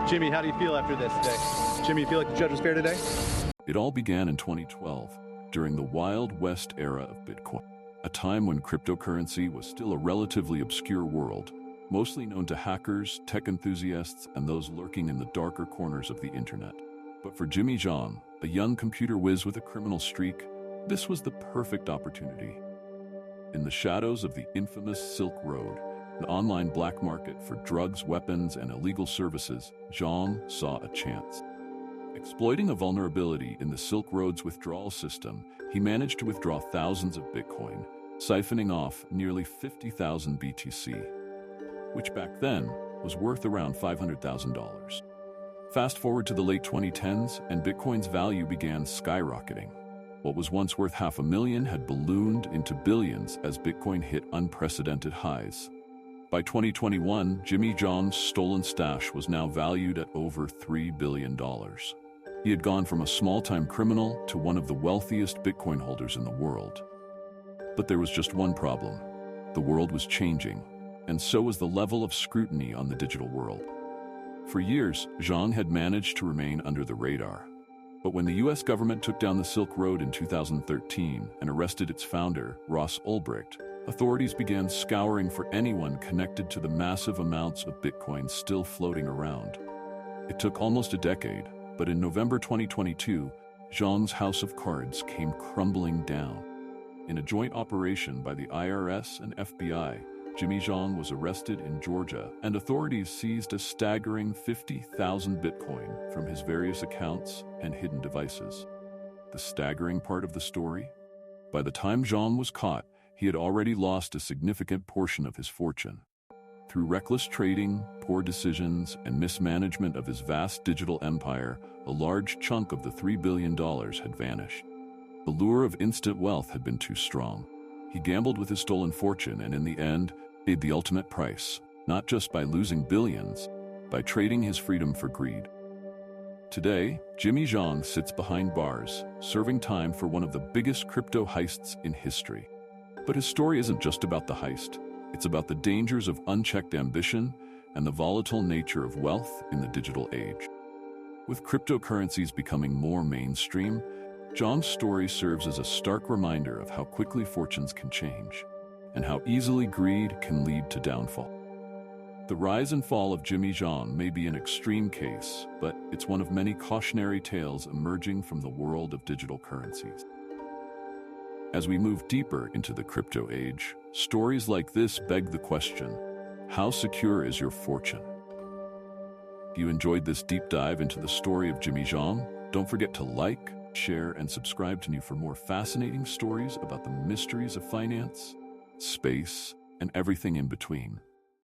Jimmy, how do you feel after this today? Jimmy, you feel like the judge was fair today? It all began in 2012, during the Wild West era of Bitcoin, a time when cryptocurrency was still a relatively obscure world, mostly known to hackers, tech enthusiasts, and those lurking in the darker corners of the internet. But for Jimmy Zhang, a young computer whiz with a criminal streak, this was the perfect opportunity. In the shadows of the infamous Silk Road, an online black market for drugs, weapons, and illegal services, Zhang saw a chance. Exploiting a vulnerability in the Silk Road's withdrawal system, he managed to withdraw thousands of Bitcoin, siphoning off nearly 50,000 BTC, which back then was worth around $500,000. Fast forward to the late 2010s, and Bitcoin's value began skyrocketing. What was once worth $500,000 had ballooned into billions as Bitcoin hit unprecedented highs. By 2021, Jimmy Zhang's stolen stash was now valued at over $3 billion. He had gone from a small-time criminal to one of the wealthiest Bitcoin holders in the world. But there was just one problem. The world was changing, and so was the level of scrutiny on the digital world. For years, Zhang had managed to remain under the radar. But when the US government took down the Silk Road in 2013 and arrested its founder, Ross Ulbricht, authorities began scouring for anyone connected to the massive amounts of Bitcoin still floating around. It took almost a decade, but in November 2022, Zhang's house of cards came crumbling down. In a joint operation by the IRS and FBI, Jimmy Zhang was arrested in Georgia, and authorities seized a staggering 50,000 Bitcoin from his various accounts and hidden devices. The staggering part of the story? By the time Zhang was caught, he had already lost a significant portion of his fortune. Through reckless trading, poor decisions, and mismanagement of his vast digital empire, a large chunk of the $3 billion had vanished. The lure of instant wealth had been too strong. He gambled with his stolen fortune and in the end, paid the ultimate price, not just by losing billions, by trading his freedom for greed. Today, Jimmy Zhang sits behind bars, serving time for one of the biggest crypto heists in history. But his story isn't just about the heist. It's about the dangers of unchecked ambition and the volatile nature of wealth in the digital age. With cryptocurrencies becoming more mainstream, Zhang's story serves as a stark reminder of how quickly fortunes can change, and how easily greed can lead to downfall. The rise and fall of Jimmy Zhang may be an extreme case, but it's one of many cautionary tales emerging from the world of digital currencies. As we move deeper into the crypto age, stories like this beg the question, how secure is your fortune? If you enjoyed this deep dive into the story of Jimmy Zhang, don't forget to like, share, and subscribe to NIBU for more fascinating stories about the mysteries of finance, space, and everything in between.